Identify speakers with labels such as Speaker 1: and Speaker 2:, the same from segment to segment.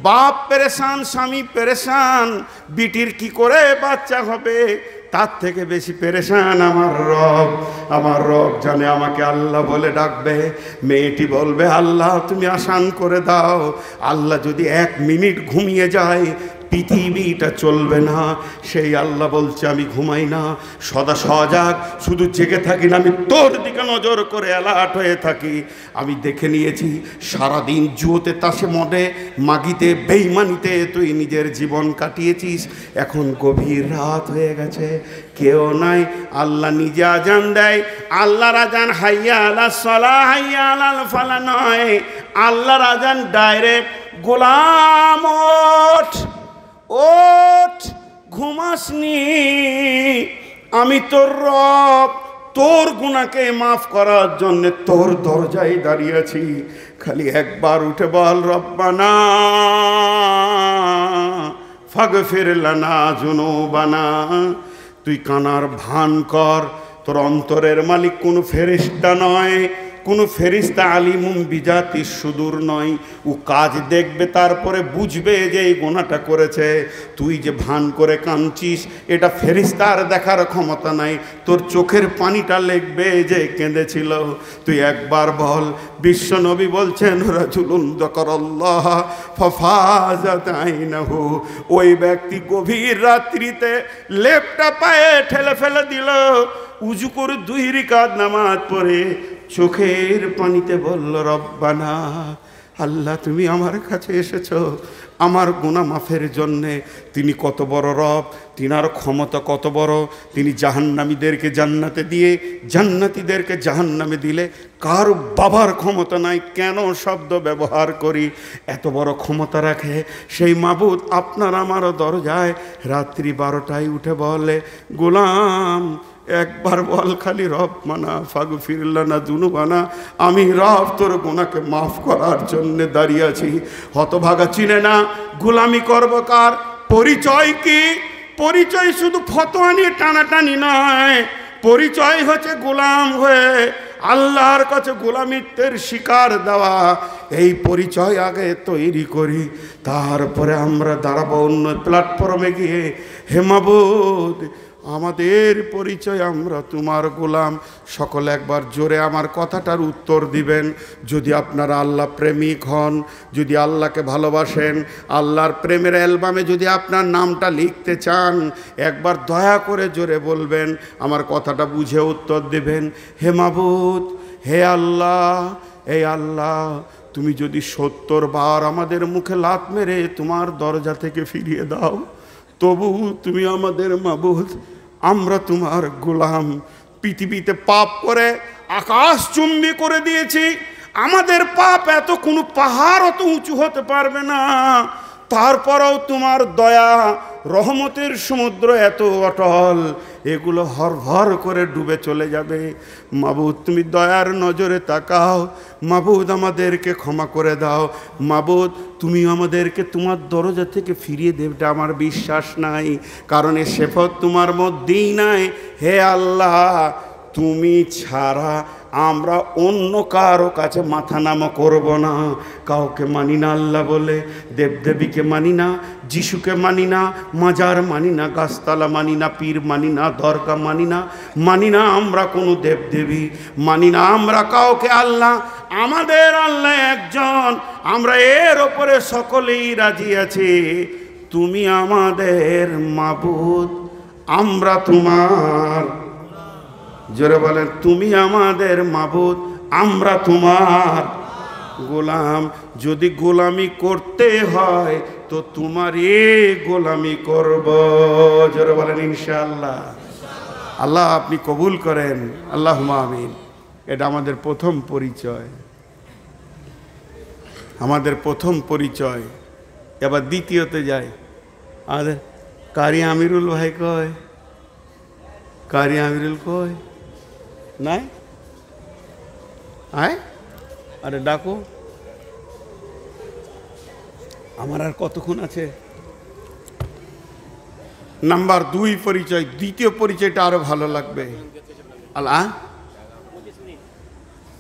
Speaker 1: বাপ পেরেশান, স্বামী পেরেশান, বিটির কি করে বাচ্চা হবে, তার থেকে বেশি পেরেশান আমার রব। আমার রব জানে আমাকে আল্লাহ বলে ডাকবে, মেয়েটি বলবে আল্লাহ তুমি আসান করে দাও। আল্লাহ যদি 1 মিনিট ঘুমিয়ে যায় পৃথিবীটা চলবে না। সেই আল্লাহ বলছে আমি ঘুমাই না, সদা সজাগ, শুধু জেগে থাকি না, আমি তোর দিকে নজর করে অ্যালার্ট হয়ে থাকি। আমি দেখে নিয়েছি সারাদিন জুয়োতে, তাসে, মদে, মাগিতে, বেইমানিতে তুই নিজের জীবন কাটিয়েছিস। এখন গভীর রাত হয়ে গেছে, কেউ নাই, আল্লাহ নিজে আজান দেয়। আল্লাহর আজান হাইয়া আলাস সালাহ হাইয়া আলাল ফালাহ নয়, আল্লাহর আজান ডাইরেক্ট গোলাম ওঠ ওঠ, ঘুমাসনি, আমি তোর রব, তোর গুনাহকে মাফ করার জন্য তোর দরজায় দাঁড়িয়েছি। খালি একবার উঠে বল রব্বানা ফাগফির লানা যুনুবানা। তুই কানার ভান কর, তোর অন্তরের মালিক কোনো ফেরেশতা নয়, কোনো ফেরিস্তা আলিমুম বিজাতি সুদূর নয়। ও কাজ দেখবে, তারপরে বুঝবে যে এই গুনাহটা করেছে। তুই যে ভান করে কাঁদছিস, এটা ফেরিস্তার দেখার ক্ষমতা নাই, তোর চোখের পানিটা লেখবে যে কেঁদেছিল। তুই একবার বল, বিশ্ব নবী বলছেন রাজুলুন যাকারাল্লাহ ফাফাজাত আইনাহু, ওই ব্যক্তি গভীর রাত্রিতে লেপটা পায়ে ঠেলে ফেলে দিল, উজু করে 2 রাকাত নামাজ পড়ে চোখের পানিতে বলল রব্বানা, আল্লাহ তুমি আমার কাছে এসেছো আমার গুনাহ মাফের জন্যে। তিনি কত বড় রব, তিনার ক্ষমতা কত বড়। তিনি জাহান্নামীদেরকে জান্নাতে দিয়ে জান্নাতীদেরকে জাহান্নামে দিলে কার বাবার ক্ষমতা নাই। কেন শব্দ ব্যবহার করি, এত বড় ক্ষমতা রাখে সেই মাবুদ আপনার আমার দরজায় রাত্রি 12টায় উঠে বলে গোলাম একবার বল খালি রব্বানা ফাগফির লানা যুনুবানা, আমি রব তোর গুনাহকে মাফ করার জন্য দাঁড়িয়ে আছি। হতভাগা চিনে না গোলামি করব কার, পরিচয় কি? পরিচয় শুধু ফতোয়া নিয়ে টানাটানি নয়, পরিচয় হচ্ছে গোলাম হয়ে আল্লাহর কাছে গোলামিত্বের শিকার দেওয়া। এই পরিচয় আগে তৈরি করি, তারপরে আমরা দাঁড়াবো অন্য প্ল্যাটফর্মে গিয়ে, হে মাবুদ আমাদের পরিচয় আমরা তোমার গোলাম। সকলে একবার জোরে আমার কথাটার উত্তর দিবেন। যদি আপনারা আল্লাহ প্রেমিক হন, যদি আল্লাহকে ভালোবাসেন, আল্লাহর প্রেমের অ্যালবামে যদি আপনার নামটা লিখতে চান, একবার দয়া করে জোরে বলবেন, আমার কথাটা বুঝে উত্তর দিবেন, হে মাবুদ, হে আল্লাহ, হে আল্লাহ তুমি যদি 70 বার আমাদের মুখে লাত মেরে তোমার দরজা থেকে ফিরিয়ে দাও, তবু তুমি আমাদের মাবুদ, আমরা তোমার গোলাম। পৃথিবীতে পাপ করে আকাশ চুম্বি করে দিয়েছি, আমাদের পাপ এত কোনো পাহাড় অত উঁচু হতে পারবে না, তারপরেও তোমার দয়া রহমতের সমুদ্র এত অটল, এগুলো হরভর করে ডুবে চলে যাবে। মাবুদ তুমি দয়ার নজরে তাকাও, মাবুদ আমাদেরকে ক্ষমা করে দাও, মাবুদ তুমি আমাদেরকে তোমার দরজা থেকে ফিরিয়ে দেবে আমার বিশ্বাস নাই, কারণ এ শেফত তোমার মধ্যেই নাই। হে আল্লাহ তুমি ছাড়া আমরা অন্য কারো কাছে মাথা নামা করব না, কাউকে মানি না আল্লাহ বলে, দেবদেবীকে মানি না, যিশুকে মানি না, মাজার মানি না, গাছতলা মানি না, পীর মানি না, দরগা মানি না, মানি না আমরা কোনো দেবদেবী, মানি না আমরা কাউকে আল্লাহ। আমাদের আল্লাহ একজন, আমরা এর ওপরে সকলেই রাজি আছি। তুমি আমাদের মাবুদ, আমরা তোমার, জোরে বলেন তুমি আমাদের মাবুদ, আমরা তোমার গোলাম। যদি গোলামি করতে হয় তো তোমারই গোলামি করব, জোরে বলেন ইনশাআল্লাহ। আল্লাহ আপনি কবুল করেন, আল্লাহুম্মা আমিন। এটা আমাদের প্রথম পরিচয়, আমাদের প্রথম পরিচয়। এবার দ্বিতীয়তে যাই। আমাদের কারি আমিরুল ভাই কয়, কারি আমিরুল কয় নাই, আয় আরে ডাকো, আমার আর কতক্ষণ আছে। নাম্বার 2 পরিচয়, দ্বিতীয় পরিচয়টা আরো ভালো লাগবে। আল্লাহ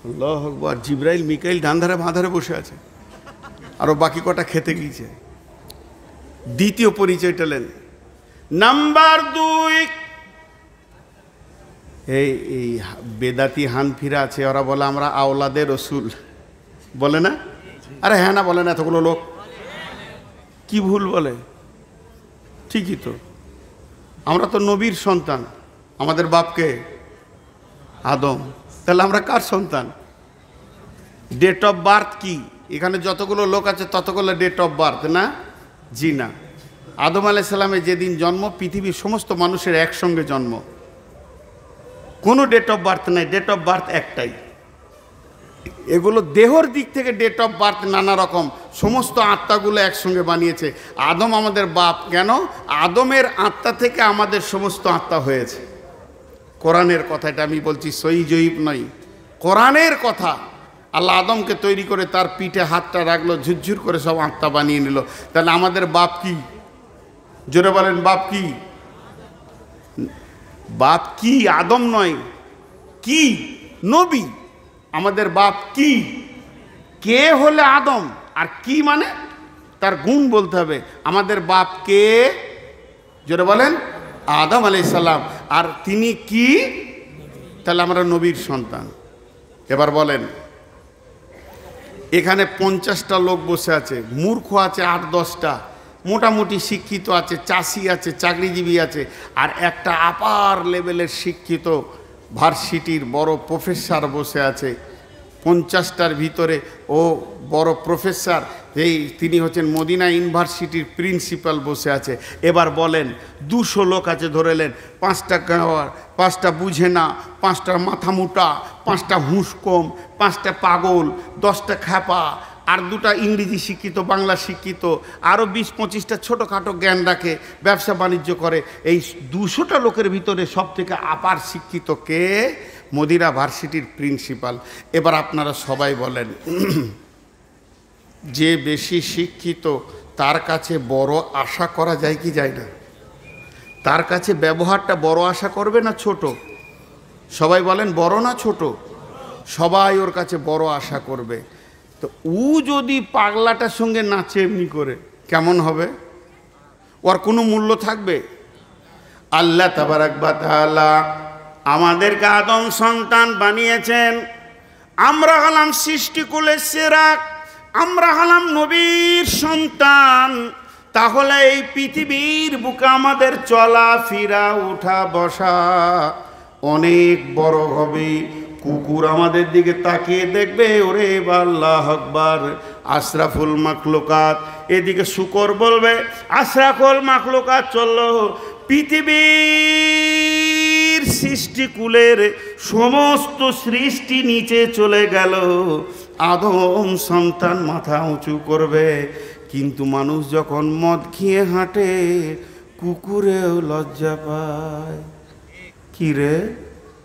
Speaker 1: আল্লাহু আকবার, জিবরাইল মিকাইল ডান ধারে বাঁ ধারে বসে আছে। আরও বাকি কটা খেতে গিয়েছে। দ্বিতীয় পরিচয়টা নেন। নাম্বার 2, এই বেদাতি হানফিরা আছে, ওরা বলে আমরা আওলাদে রসুল, বলে না? আরে হ্যাঁ না বলে না এতগুলো লোক? কি ভুল বলে? ঠিকই তো, আমরা তো নবীর সন্তান। আমাদের বাপকে আদম, তাহলে আমরা কার সন্তান? ডেট অফ বার্থ কি? এখানে যতগুলো লোক আছে ততগুলো ডেট অফ বার্থ না? জি না। আদম আলাইহিস সালামের যেদিন জন্ম, পৃথিবীর সমস্ত মানুষের একসঙ্গে জন্ম, কোনো ডেট অফ বার্থ নাই, ডেট অফ বার্থ একটাই। এগুলো দেহর দিক থেকে ডেট অফ বার্থ নানা রকম, সমস্ত আত্মাগুলো একসঙ্গে বানিয়েছে। আদম আমাদের বাপ, কেন? আদমের আত্মা থেকে আমাদের সমস্ত আত্মা হয়েছে। কোরআনের কথা, এটা আমি বলছি, সহি জয়ীব নয়, কোরআনের কথা। আল্লাহ আদমকে তৈরি করে তার পিঠে হাতটা রাখলো, ঝুরঝুর করে সব আত্মা বানিয়ে নিল। তাহলে আমাদের বাপ কি? জোরে বলেন, বাপ কি? বাপ কি? আদম নয়, কি? নবী। আমাদের বাপ কি? কে হলে আদম, আর কি মানে তার গুণ বলতে হবে। আমাদের বাপ কে? জোরে বলেন, আদম আলাইহিস সালাম। আর তিনি কি? তাহলে আমরা নবীর সন্তান। এবার বলেন, এখানে 50টা লোক বসে আছে, মূর্খ আছে 8-10টা, মোটামুটি শিক্ষিত আছে, চাষি আছে, চাকরিজীবী আছে, আর একটা আপার লেভেলের শিক্ষিত ভার্সিটির বড় প্রফেসর বসে আছে। 50টার ভিতরে ও বড় প্রফেসর, তিনি হচ্ছেন মদিনা ইউনিভার্সিটির প্রিন্সিপাল বসে আছে। এবার বলেন, 200 লোক আছে ধরেলেন, 5টা গাওয়ার, 5টা বুঝে না, 5টা মাথা মোটা, 5টা হুঁশ কম, 5টা পাগল, 10টা খ্যাপা, আর 2টা ইংরেজি শিক্ষিত, বাংলা শিক্ষিত, আরও 20-25টা ছোটোখাটো জ্ঞান রাখে, ব্যবসা বাণিজ্য করে। এই 200টা লোকের ভিতরে সব থেকে আপার শিক্ষিত কে? মদিনা ভার্সিটির প্রিন্সিপাল। এবার আপনারা সবাই বলেন, যে বেশি শিক্ষিত তার কাছে বড় আশা করা যায় কি যায় না? তার কাছে ব্যবহারটা বড় আশা করবে না ছোট? সবাই বলেন, বড় না ছোট? সবাই ওর কাছে বড় আশা করবে। তো ও যদি পাগলাটার সঙ্গে নাচে এমনি করে, কেমন হবে? ওর কোনো মূল্য থাকবে? আল্লাহ তাবারাক ওয়া তাআলা আমাদেরকে আদম সন্তান বানিয়েছেন। আমরা হলাম সৃষ্টিকুলের সেরা, আমরা হলাম নবীর সন্তান। তাহলে এই পৃথিবীর বুকে আমাদের চলাফেরা, উঠা বসা অনেক বড় হবে। কুকুর আমাদের দিকে তাকিয়ে দেখবে, ওরে আল্লাহ আকবার, আশরাফুল মাখলুকাত। এদিকে শুকর বলবে, আশরাফুল মাখলুকাত চললো। পৃথিবীর সৃষ্টিকুলের সমস্ত সৃষ্টি নিচে চলে গেল, আদম সন্তান মাথা উঁচু করবে। কিন্তু মানুষ যখন মদ খেয়ে হাঁটে, কুকুরেও লজ্জা পায়। কি রে,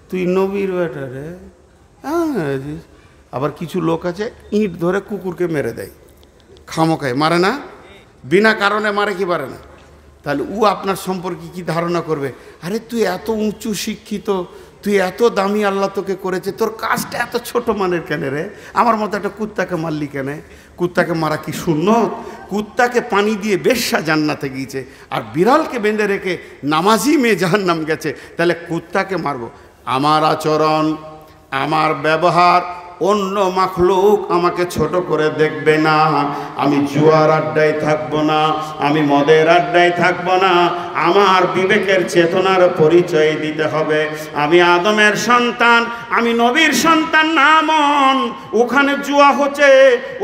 Speaker 1: তুই নবীর বেটা রে? আবার কিছু লোক আছে ইঁট ধরে কুকুরকে মেরে দেয়, খামোখায় মারে না, বিনা কারণে মারে কি পারে না। তাহলে ও আপনার সম্পর্কে কি ধারণা করবে? আরে তুই এত উঁচু শিক্ষিত, তুই এত দামি, আল্লাহ তোকে করেছে, তোর কাজটা এত ছোট মানের কেন রে? আমার মতো একটা কুত্তাকে মারলি কেন? কুত্তাকে মারা কি সুন্নত? কুত্তাকে পানি দিয়ে বেশ্যা জান্নাতে গিয়েছে, আর বিড়ালকে বেঁধে রেখে নামাজি মেয়ে জাহান্নাম গেছে। তাহলে কুত্তাকে মারবো? আমার আচরণ, আমার ব্যবহার, অন্য মাখলুক আমাকে ছোট করে দেখবে না। আমি জুয়ার আড্ডায় থাকবো না, আমি মদের আড্ডায় থাকবো না। আমার বিবেকের চেতনার পরিচয় দিতে হবে। আমি আদমের সন্তান, আমি নবীর সন্তান না। মন ওখানে জুয়া হচ্ছে,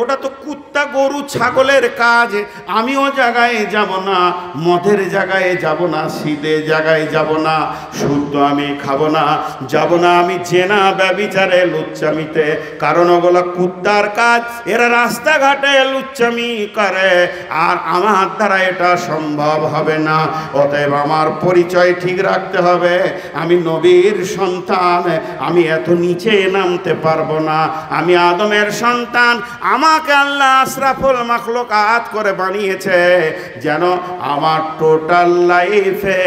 Speaker 1: ওটা তো কুত্তা গরু ছাগলের কাজ। আমি ও জায়গায় যাব না, মদের জায়গায় যাব না, সিদের জায়গায় যাব না, শুদ্ধ আমি খাবো না, যাব না আমি জেনা ব্যভিচারে লুচ্চামিতে। কারণ ওগুলো কুত্তার কাজ, এরা রাস্তাঘাটে লুচ্চামি করে, আর আমার দ্বারা এটা সম্ভব হবে না। ও অতএব আমার পরিচয় ঠিক রাখতে হবে, আমি নবীর সন্তান, আমি এত নিচে নামতে পারবো না, আমি আদমের সন্তান। আমাকে আল্লাহ আশরাফুল মাখলুকাত করে বানিয়েছে যেন আমার টোটাল লাইফে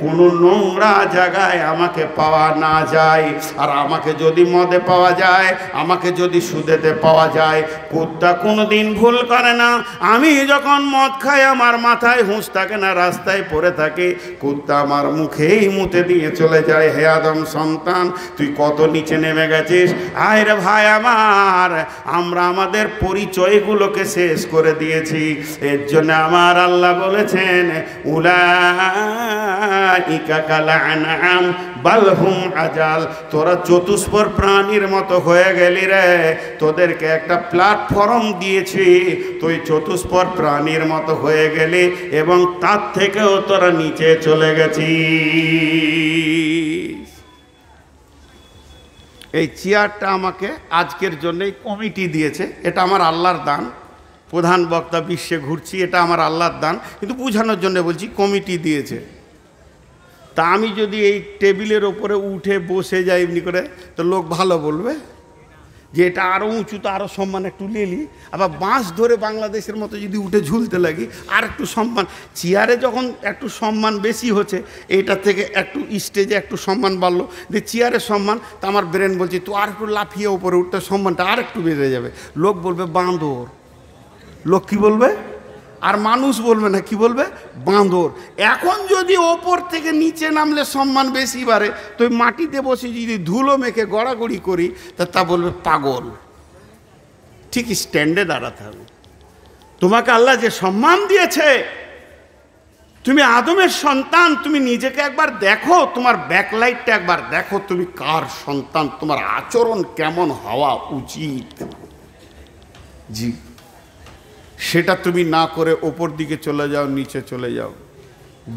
Speaker 1: কোনো নোংরা জায়গায় আমাকে পাওয়া না যায়। আর আমাকে যদি মদে পাওয়া যায়, আমাকে যদি সুদেতে পাওয়া যায়, কুত্তা কোনোদিন ভুল করে না। আমি যখন মদ খাই আমার মাথায় হুঁশ থাকে না, রাস্তায় পড়ে থাকে, কুত্তা আমার মুখেই মুতে দিয়ে চলে যায়, হে আদম সন্তান তুই কত নিচে নেমে গেছিস। আয় রে ভাই আমার, আমরা আমাদের পরিচয়গুলোকে শেষ করে দিয়েছি। এর জন্য আমার আল্লাহ বলেছেন উলাইকা কাল আনআম বাল হুম আজাল, তোরা চতুষ্পদ প্রাণীর মতো হয়ে গেলি রে, তোদেরকে একটা প্ল্যাটফর্ম দিয়েছি, তুই চতুষ্পদ প্রাণীর মতো হয়ে গেলি এবং তার থেকেও তোরা নিচে চলে গেছিস। এই চেয়ারটা আমাকে আজকের জন্যই কমিটি দিয়েছে, এটা আমার আল্লাহর দান। প্রধান বক্তা বিশ্বে ঘুরছি, এটা আমার আল্লাহর দান, কিন্তু বোঝানোর জন্য বলছি কমিটি দিয়েছে। তা আমি যদি এই টেবিলের ওপরে উঠে বসে যাই এমনি করে, তো লোক ভালো বলবে যে এটা আরও উঁচু, তো আরও সম্মান একটু লেলি। আবার বাঁশ ধরে বাংলাদেশের মতো যদি উঠে ঝুলতে লাগি, আর একটু সম্মান। চেয়ারে যখন একটু সম্মান বেশি হচ্ছে, এইটার থেকে একটু স্টেজে একটু সম্মান বাড়লো, যে চেয়ারের সম্মান, তা আমার ব্রেন বলছে তো আর একটু লাফিয়ে উপরে উঠতে সম্মানটা আর একটু বেড়ে যাবে। লোক বলবে বাঁদর, লোক কি বলবে, আর মানুষ বলবে না, কি বলবে, বাঁদর। এখন যদি ওপর থেকে নিচে নামলে সম্মান বেশি বাড়ে, তো মাটিতে বসে যদি ধুলো মেখে গড়াগড়ি করি, তা বলবে পাগল। ঠিক স্ট্যান্ডে দাঁড়াতে হবে। তোমাকে আল্লাহ যে সম্মান দিয়েছে, তুমি আদমের সন্তান, তুমি নিজেকে একবার দেখো, তোমার ব্যাকলাইটটা একবার দেখো, তুমি কার সন্তান, তোমার আচরণ কেমন হওয়া উচিত। জি, সেটা তুমি না করে ওপর দিকে চলে যাও, নিচে চলে যাও।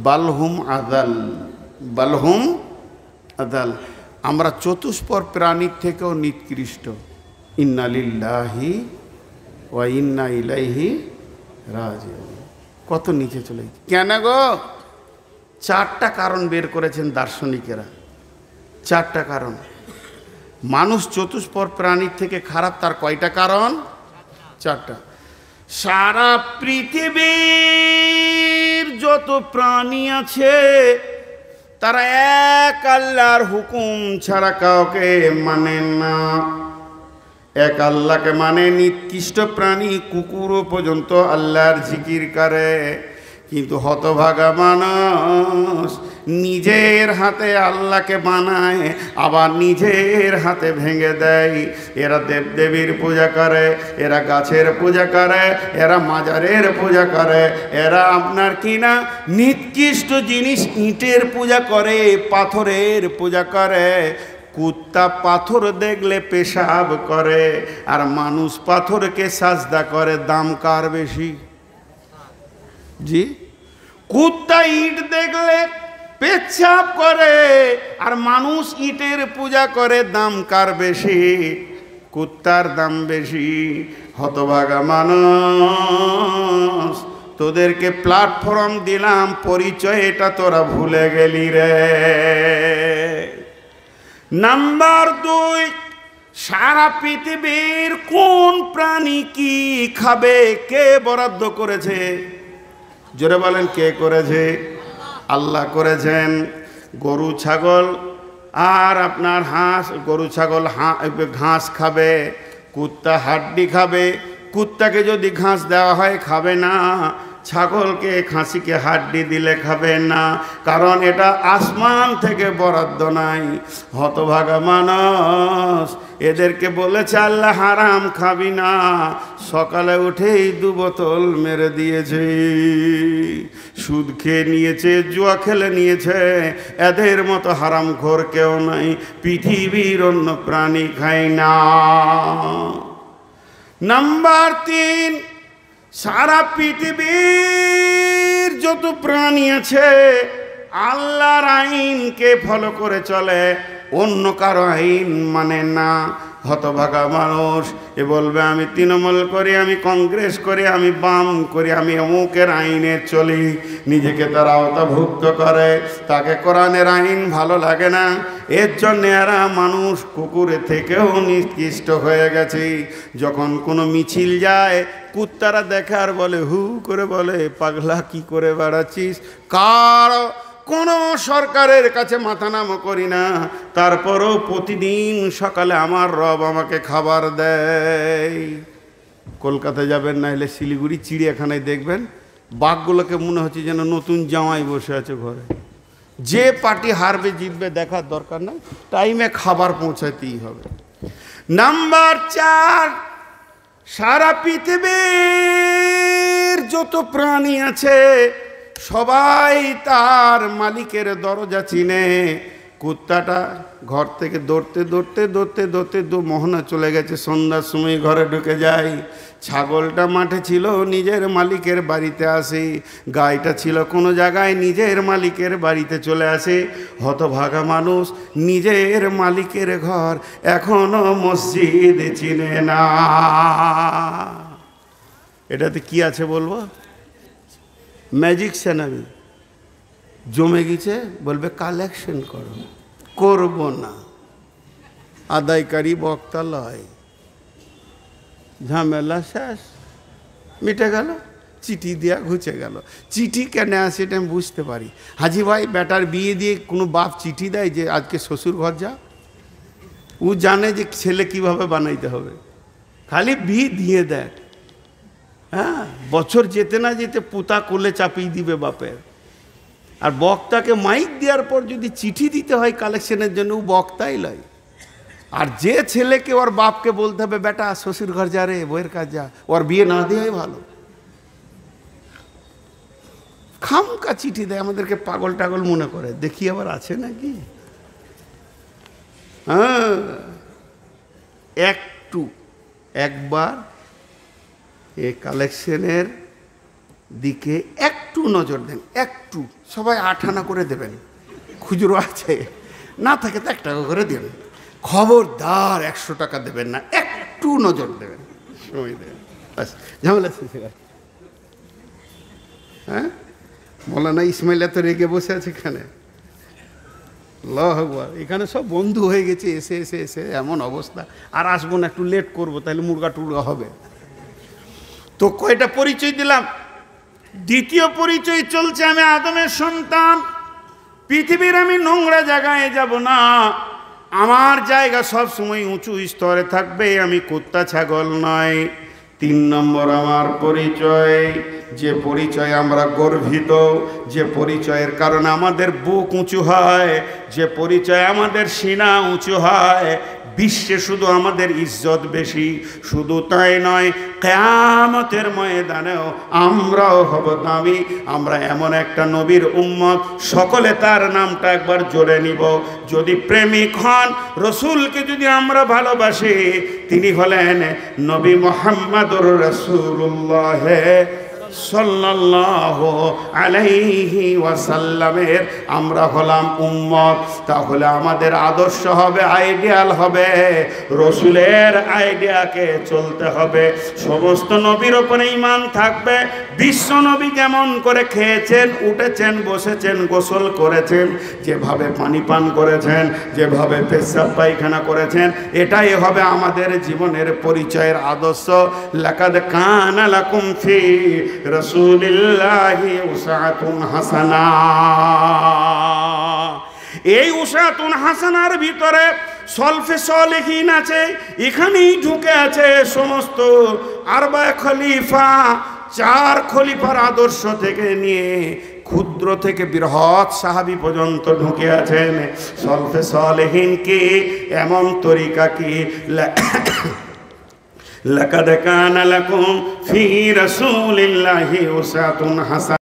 Speaker 1: বালহুম আদাল, বালহুম আদাল। আমরা চতুষ্পদ প্রাণীর থেকেও নিকৃষ্ট। ইন্না লিল্লাহি ওয়া ইন্না ইলাইহি রাজিউন। কত নিচে চলে গেছে। কেন গো? 4টা কারণ বের করেছেন দার্শনিকেরা। 4টা কারণ। মানুষ চতুষ্পদ প্রাণীর থেকে খারাপ, তার কয়টা কারণ? 4টা। সারা পৃথিবীর যত প্রাণী আছে তারা এক আল্লাহর হুকুম ছাড়া কাউকে মানে না। এক আল্লাহকে মানে। নিকৃষ্ট প্রাণী কুকুরও পর্যন্ত আল্লাহর জিকির করে, কিন্তু হতভাগা মানুষ নিজের হাতে আল্লাহকে বানায়, আবার নিজের হাতে ভেঙে দেয়। এরা দেবদেবীর পূজা করে, এরা গাছের পূজা করে, এরা মাজারের পূজা করে, এরা আপনার কিনা নিকৃষ্ট জিনিস ইটের পূজা করে, পাথরের পূজা করে। কুত্তা পাথর দেখলে পেশাব করে, আর মানুষ পাথরকে সাজদা করে। দাম কার বেশি? জি, কুত্তা ইট দেখলে পেচ্ছাপ করে, আর মানুষ ইটের পূজা করে। দাম কার বেশি? কুত্তার দাম বেশি। হতভাগা মানুষ, তোদেরকে প্ল্যাটফর্ম দিলাম, পরিচয় এটা তোরা ভুলে গেলি রে। নাম্বার 2, সারা পৃথিবীর কোন প্রাণী কি খাবে কে বরাদ্দ করেছে? জোরে বলেন, কে করেছে? আল্লাহ করেছেন। গরু ছাগল আর আপনার হাঁস, গরু ছাগল ঘাস খাবে, কুত্তা হাড্ডি খাবে। কুত্তাকে যদি ঘাস দেওয়া হয় খাবে না, ছাগলকে খাসিকে হাড্ডি দিলে খাবে না, কারণ এটা আসমান থেকে বরাদ্দ নাই। হতভাগা মানুষ, এদেরকে বলেছে আল্লাহ হারাম খাবি না, সকালে উঠেই 2 বোতল মেরে দিয়েছে। সুদ খেয়ে নিয়েছে, জুয়া খেলে নিয়েছে। এদের মতো হারামখোর কেউ নাই, পৃথিবীর অন্য প্রাণী খায় না। নাম্বার 3, সারা পৃথিবীর যত প্রাণী আছে আল্লাহর আইনকে ফলো করে চলে, অন্য কারো আইন মানে না। হতভাগা মানুষ এ বলবে আমি তৃণমূল করি, আমি কংগ্রেস করি, আমি বাম করি, আমি অমুকের আইনে চলি, নিজেকে তারা আওতাভুক্ত করে, তাকে কোরআনের আইন ভালো লাগে না। এর জন্য এরা মানুষ কুকুরের থেকেও নিকৃষ্ট হয়ে গেছে। যখন কোনো মিছিল যায় কুত্তারা দেখে আর বলে, হু করে বলে, পাগলা কি করে বেড়াচ্ছিস? কার কোনো সরকারের কাছে মাথা নামো করি না, তারপরও প্রতিদিন সকালে আমার রব আমাকে খাবার দেয়। কলকাতায় যাবেন, না হলে শিলিগুড়ি চিড়িয়াখানায় দেখবেন বাঘগুলোকে মনে হচ্ছে যেন নতুন জামাই বসে আছে ঘরে। যে পার্টি হারবে জিতবে দেখার দরকার নাই, টাইমে খাবার পৌঁছাতেই হবে। নাম্বার 4, সারা পৃথিবীর যত প্রাণী আছে সবাই তার মালিকের দরজা চিনে। কুত্তাটা ঘর থেকে দৌড়তে দৌড়তে দৌড়তে দৌড়তে মোহনা চলে গেছে, সন্ধ্যার সময় ঘরে ঢুকে যায়। ছাগলটা মাঠে ছিল, নিজের মালিকের বাড়িতে আসে। গাইটা ছিল কোনো জায়গায়, নিজের মালিকের বাড়িতে চলে আসে। হতভাগা মানুষ নিজের মালিকের ঘর এখনো মসজিদ চিনে না। এটাতে কি আছে বলবো? ম্যাজিক সেনামি জমে গেছে, বলবে কালেকশন করো, করবো না, আদায়কারী বক্তা লয়, ঝামেলা শেষ, মিটে গেল, চিঠি দেওয়া ঘুচে গেল। চিঠি কেন আসে এটা আমি বুঝতে পারি। হাজি ভাই বেটার বিয়ে দিয়ে কোনো বাপ চিঠি দেয় যে আজকে শ্বশুর ঘর যা? ও জানে যে ছেলে কিভাবে বানাইতে হবে, খালি বিয়ে দিয়ে দেয়। হ্যাঁ, বছর যেতে না যেতে পুতা কোলে চাপিয়ে দিবে বাপের। আর বক্তাকে মাইক দেওয়ার পর যদি চিঠি দিতে হয় কালেকশনের জন্য, ও বক্তাই লয়। আর যে ছেলেকে ওর বাপকে বলতে হবে বেটা শ্বশুর ঘর যা রে, বইয়ের কাজ যা, ওর বিয়ে না দেওয়াই ভালো। খামকা চিঠি দেয়, আমাদেরকে পাগল টাগল মনে করে। দেখি আবার আছে নাকি? হ্যাঁ, একবার এই কালেকশনের দিকে একটু নজর দেন, একটু। সবাই 8 আনা করে দেবেন, খুচরো আছে, না থাকে তো 1 টাকা করে দেবেন। খবরদার 100 টাকা দেবেন না, একটু নজর দেবেন, সময় দেবেন, ঝামেলা শেষে। হ্যাঁ, মৌলানা ইসমাইল এত রেগে বসে আছে এখানে। আল্লাহু আকবার, এখানে সব বন্ধু হয়ে গেছে, এসে এসে এসে এমন অবস্থা। আর আসবো না, একটু লেট করবো, তাহলে মুরগা টুরগা হবে। তো কয়টা পরিচয় দিলাম? দ্বিতীয় পরিচয় চলছে, আমি আদমের সন্তান। পৃথিবীর আমি নোংরা জায়গায় যাব না, আমার জায়গা সব সময় উঁচু স্তরে থাকবে, আমি কুত্তা ছাগল নয়। 3 নম্বর আমার পরিচয়, যে পরিচয় আমরা গর্বিত, যে পরিচয়ের কারণে আমাদের বুক উঁচু হয়, যে পরিচয় আমাদের সিনা উঁচু হয়, বিশ্বে শুধু আমাদের ইজ্জত বেশি। শুধু তাই নয়, কিয়ামতের ময়দানেও আমরাও হব দামি। আমরা এমন একটা নবীর উম্মত, সকলে তার নামটা একবার জোরে নিব। যদি প্রেমিক হন, রসুলকে যদি আমরা ভালোবাসি, তিনি হলেন নবী মুহাম্মদুর রাসূলুল্লাহ সাল্লাল্লাহু আলাইহি ওয়াসাল্লামের আমরা হলাম উম্মত। তাহলে আমাদের আদর্শ হবে, আইডিয়াল হবে, রসুলের আইডিয়াকে চলতে হবে। সমস্ত নবীর ওপরে ঈমান থাকবে। বিশ্ব নবী যেমন করে খেয়েছেন, উঠেছেন, বসেছেন, গোসল করেছেন, যেভাবে পানি পান করেছেন, যেভাবে পেশাব পায়খানা করেছেন, এটাই হবে আমাদের জীবনের পরিচয়ের আদর্শ। লাকাদ কানা লাকুম ফি রাসূলিল্লাহি উসওয়াতুন হাসানা। এই উসওয়াতুন হাসানার ভিতরে সলফে সলেহিন আছে, এখানেই ঢুকে আছে সমস্ত আরবায়ে খলিফা, 4 খলিফার আদর্শ থেকে নিয়ে ক্ষুদ্র থেকে বৃহৎ সাহাবী পর্যন্ত ঢুকে আছেন। সলফে সলেহিন কি এমন তরিকা কি, লাকাদ কানা লাকুম ফি রাসূলিল্লাহি উসওয়াতুন হাসানাহ।